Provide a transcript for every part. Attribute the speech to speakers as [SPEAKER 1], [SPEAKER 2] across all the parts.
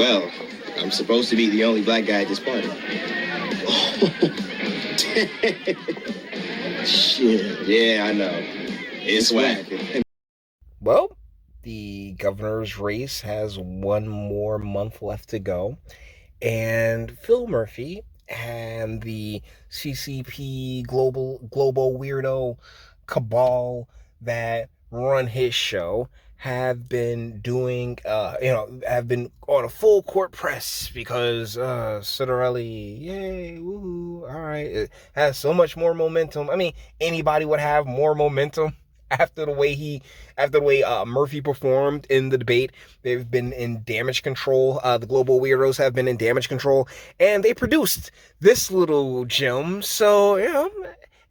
[SPEAKER 1] Well, I'm supposed to be the only black guy at this party. Shit. Yeah, I know. It's whack.
[SPEAKER 2] Well, the governor's race has one more month left to go, and Phil Murphy and the CCP global weirdo cabal that run his show have been doing, have been on a full court press because Citarelli, yay, woohoo, all right, it has so much more momentum. I mean, anybody would have more momentum after the way Murphy performed in the debate. They've been in damage control. The global weirdos have been in damage control, and they produced this little gem. So, in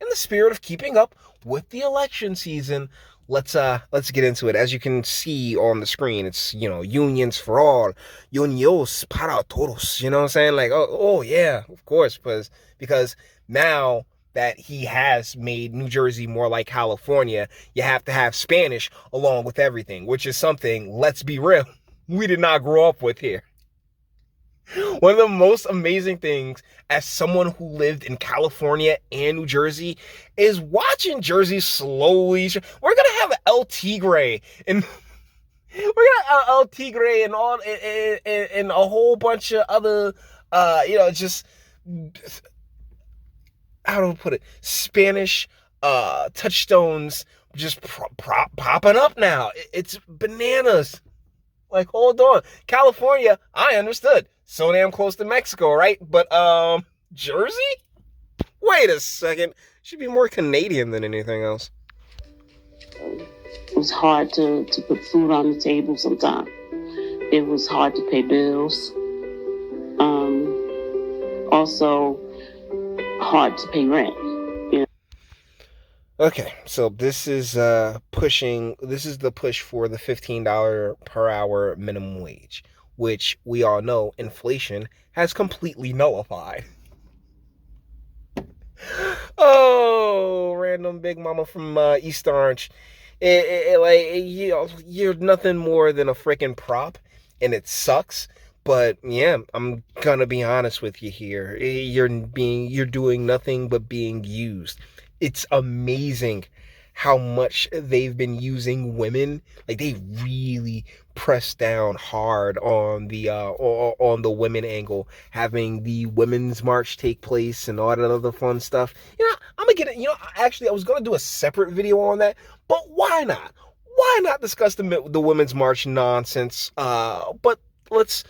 [SPEAKER 2] the spirit of keeping up with the election season, let's get into it. As you can see on the screen, it's, unions for all, unios para todos. You know what I'm saying? Like, oh yeah, of course, because now that he has made New Jersey more like California, you have to have Spanish along with everything, which is something, let's be real, we did not grow up with here. One of the most amazing things as someone who lived in California and New Jersey is watching Jersey slowly. We're going to have El Tigre and El Tigre and all and a whole bunch of other, just, how do I put it, Spanish touchstones just popping up now. It's bananas. Like, hold on. California, I understood. So damn close to Mexico, right? But, Jersey? Wait a second. Should be more Canadian than anything else.
[SPEAKER 3] It was hard to put food on the table sometimes. It was hard to pay bills. Also, hard to pay rent.
[SPEAKER 2] Okay, so this is the push for the $15 per hour minimum wage, which we all know inflation has completely nullified. Oh, random big mama from East Orange. You're nothing more than a freaking prop, and it sucks. But yeah, I'm gonna be honest with you here. You're doing nothing but being used. It's amazing how much they've been using women. Like, they really pressed down hard on the women angle, having the women's march take place and all that other fun stuff. I'm gonna get it. Actually, I was gonna do a separate video on that, but why not? Why not discuss the women's march nonsense? But let's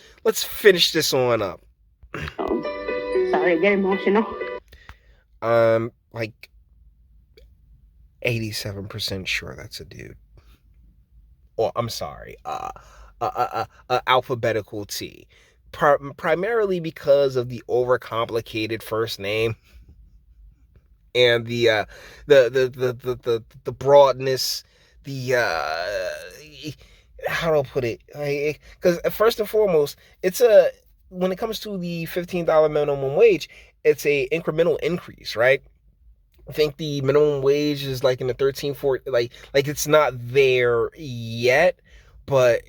[SPEAKER 2] finish this on up.
[SPEAKER 3] Sorry, I get emotional.
[SPEAKER 2] Like 87% sure that's a dude. Or I'm sorry, alphabetical T. Primarily because of the overcomplicated first name and the broadness, how do I put it? Because first and foremost, when it comes to the $15 minimum wage, it's a incremental increase, right? I think the minimum wage is like in the 13, 14, like it's not there yet. But,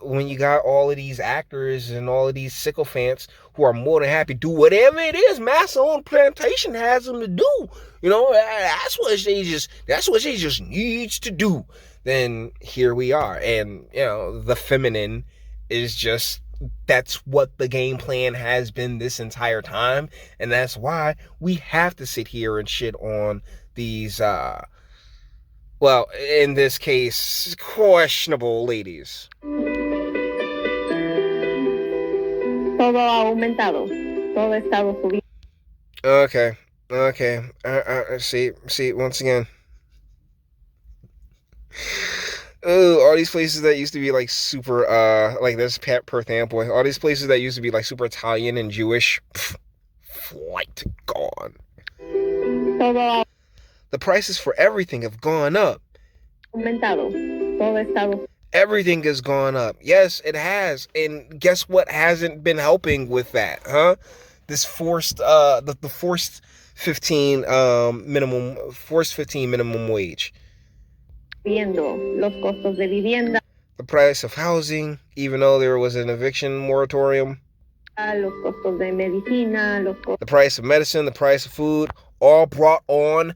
[SPEAKER 2] when you got all of these actors and all of these sycophants who are more than happy to do whatever it is Massa on Plantation has them to do, that's what they just needs to do. Then here we are. And, the feminine is just, that's what the game plan has been this entire time. And that's why we have to sit here and shit on these, well, in this case, questionable ladies.
[SPEAKER 3] Todo ha aumentado. Todo ha estado subiendo.
[SPEAKER 2] Okay. See, once again. Oh, all these places that used to be like super, like this Perth Amboy, all these places that used to be like super Italian and Jewish, flight gone. The prices for everything have gone up. Everything has gone up. Yes, it has. And guess what hasn't been helping with that, huh? This forced, the forced 15 minimum wage.
[SPEAKER 3] Los costos de vivienda.
[SPEAKER 2] the price of housing, even though there was an eviction moratorium.
[SPEAKER 3] Los costos de medicina,
[SPEAKER 2] the price of medicine, the price of food, all brought on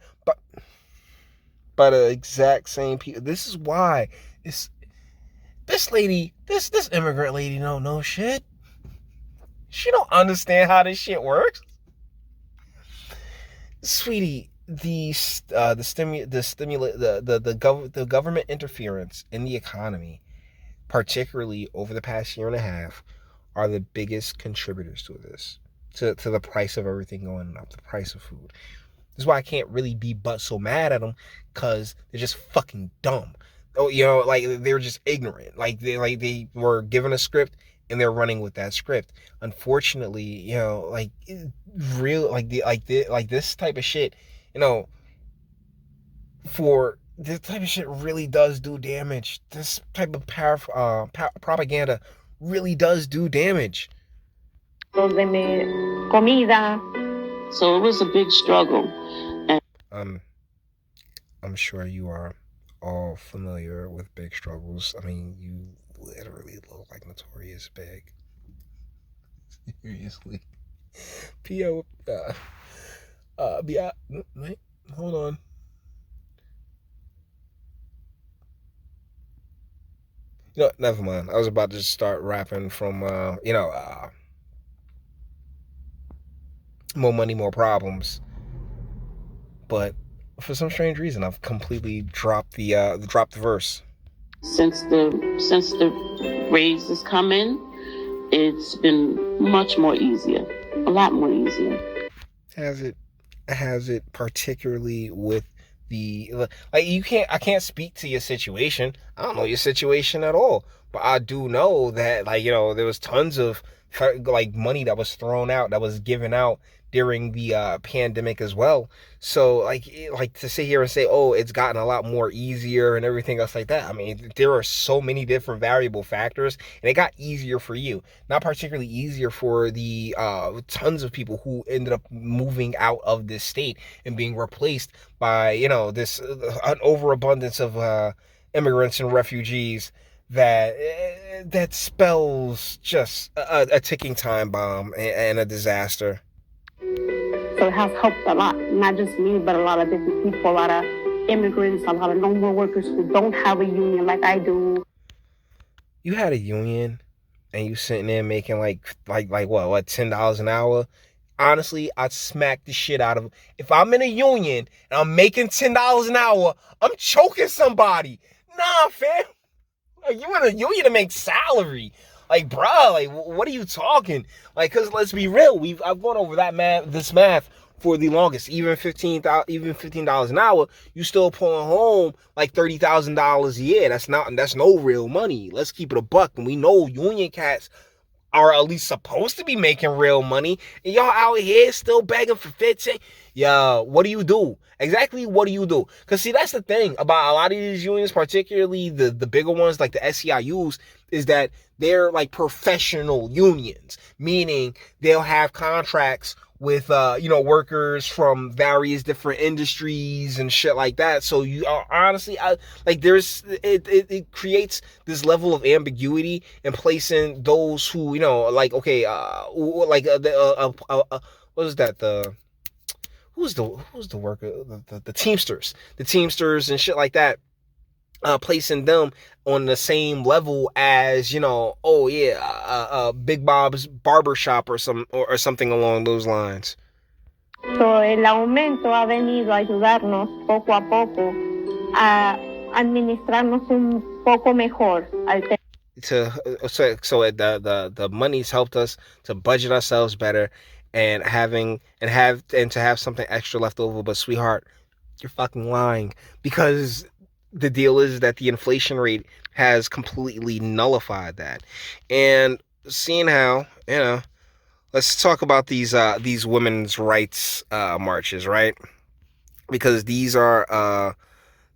[SPEAKER 2] by the exact same people. This is why this lady, this immigrant lady don't know shit. She don't understand how this shit works. Sweetie, the government interference in the economy, particularly over the past year and a half, are the biggest contributors to this. To the price of everything going up, the price of food. This is why I can't really be but so mad at them, because they're just fucking dumb. Oh, like they were just ignorant. Like they were given a script and they're running with that script. Unfortunately, this type of shit, for this type of shit really does do damage. This type of propaganda really does do damage.
[SPEAKER 3] comida. So it was a big struggle.
[SPEAKER 2] I'm sure you are all familiar with big struggles. I mean, you literally look like Notorious Big. Seriously. P.O. Wait, hold on. Never mind. I was about to start rapping from, More Money, More Problems. But for some strange reason, I've completely dropped the verse. Since
[SPEAKER 3] the raises come in, it's been much more easier, a lot more easier.
[SPEAKER 2] Has it particularly with I can't speak to your situation. I don't know your situation at all, but I do know that there was tons of money that was thrown out, that was given out during the pandemic as well. So to sit here and say, oh, it's gotten a lot more easier and everything else like that. I mean, there are so many different variable factors, and it got easier for you, not particularly easier for the tons of people who ended up moving out of this state and being replaced by this an overabundance of immigrants and refugees that spells just a ticking time bomb and a disaster.
[SPEAKER 3] So it has helped a lot, not just me, but a lot of different people, a lot of immigrants, a lot of normal workers who don't have a union like I do.
[SPEAKER 2] You had a union and you sitting there making what, $10 an hour? Honestly, I'd smack the shit out of them. If I'm in a union and I'm making $10 an hour, I'm choking somebody. Nah, fam. You in a union to make salary. What are you talking? Cause let's be real, I've gone over this math for the longest. Even $15 an hour, you still pulling home $30,000 a year. That's no real money. Let's keep it a buck. And we know union cats are at least supposed to be making real money, and y'all out here still begging for 15. Yeah, what do you do? Exactly, what do you do? Because see, that's the thing about a lot of these unions, particularly the bigger ones like the SEIUs, is that they're professional unions, meaning they'll have contracts with workers from various different industries and shit like that. So you are honestly it creates this level of ambiguity in placing those who what is that, who's the worker, the Teamsters and shit like that, placing them on the same level as Big Bob's Barbershop or something along those lines.
[SPEAKER 3] So el aumento ha venido a ayudarnos poco a poco a administrarnos un poco mejor
[SPEAKER 2] so the money's helped us to budget ourselves better and to have something extra left over. But sweetheart, you're fucking lying, because the deal is that the inflation rate has completely nullified that. And seeing how, let's talk about these women's rights marches, right? Because these are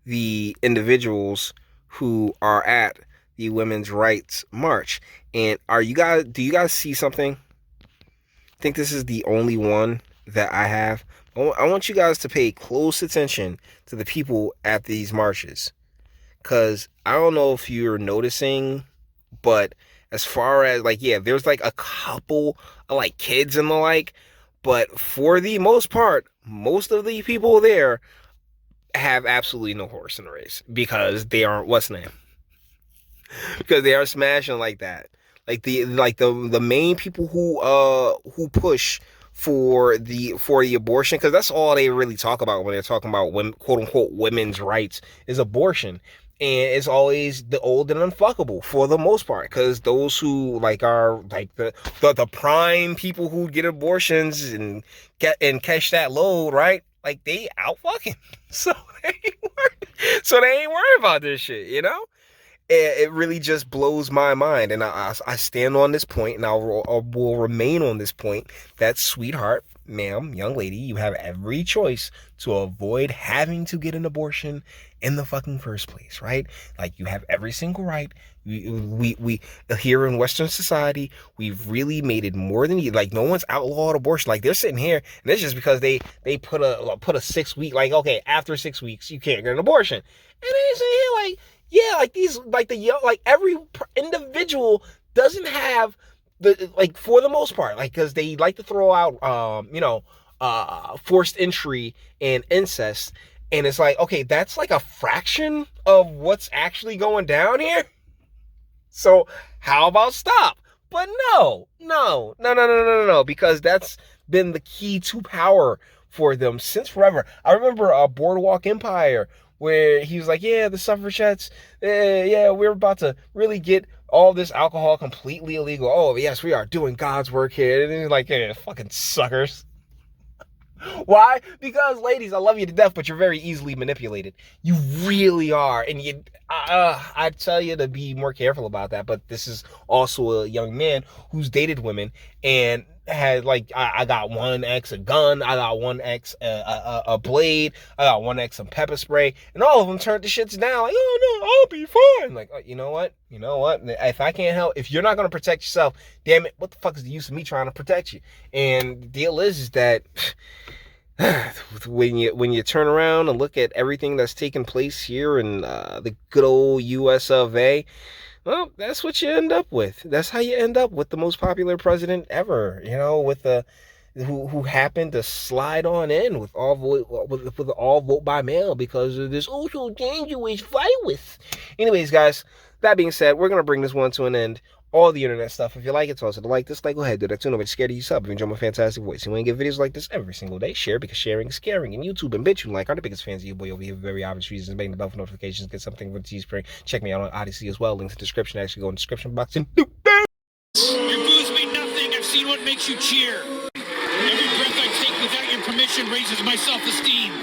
[SPEAKER 2] the individuals who are at the women's rights march. And do you guys see something? I think this is the only one that I have. I want you guys to pay close attention to the people at these marches, because I don't know if you're noticing, but as far as like, yeah, there's like a couple of like kids and the like, but for the most part, most of the people there have absolutely no horse in the race because they aren't, what's the name? Because they are smashing like that. The main people who push for the abortion, because that's all they really talk about when they're talking about women, quote unquote women's rights, is abortion. And it's always the old and unfuckable for the most part, because those who like are like the prime people who get abortions and catch that load, right? Like they out fucking. So they ain't worried about this shit, you know? It really just blows my mind, and I stand on this point, and I will remain on this point that, sweetheart, ma'am, young lady, you have every choice to avoid having to get an abortion in the fucking first place, right? Like, you have every single right. We here in Western society, we've really made it more than you. Like, no one's outlawed abortion. Like, they're sitting here, and it's just because they put a 6 week, like, okay, after 6 weeks you can't get an abortion, and they sitting here like, yeah, like these, like the young, like every individual doesn't have the, like, for the most part, like, because they like to throw out, forced entry and incest, and it's like, okay, that's like a fraction of what's actually going down here. So how about stop? But no, because that's been the key to power for them since forever. I remember Boardwalk Empire, where he was like, yeah, the suffragettes, yeah, we're about to really get all this alcohol completely illegal. Oh, yes, we are doing God's work here. And he's like, yeah, fucking suckers. Why? Because, ladies, I love you to death, but you're very easily manipulated. You really are. And I tell you to be more careful about that. But this is also a young man who's dated women and had, like, I got one ex a gun, I got one ex a blade, I got one ex some pepper spray, and all of them turned the shits down. Like, oh no, I'll be fine. Like, you know what? If I can't help, if you're not gonna protect yourself, damn it, what the fuck is the use of me trying to protect you? And the deal is that when you turn around and look at everything that's taking place here in the good old US of A, well, that's what you end up with. That's how you end up with the most popular president ever, with who happened to slide on in with all vote by mail because of this also dangerous virus. Anyways, guys, that being said, we're gonna bring this one to an end. All the internet stuff. If you like it, toss it a like, dislike, go ahead, do that too. Nobody's scared of you, sub. If you enjoy my fantastic voice, you want to get videos like this every single day, share, because sharing is caring. And YouTube and Bitchute like are the biggest fans of you boy over here for very obvious reasons. Bang the bell for notifications, get something from Teespring. Check me out on Odyssey as well. Links in the description. Actually, go in the description box and
[SPEAKER 4] Your booze mean nothing. I've seen what makes you cheer. Every breath I take without your permission raises my self-esteem.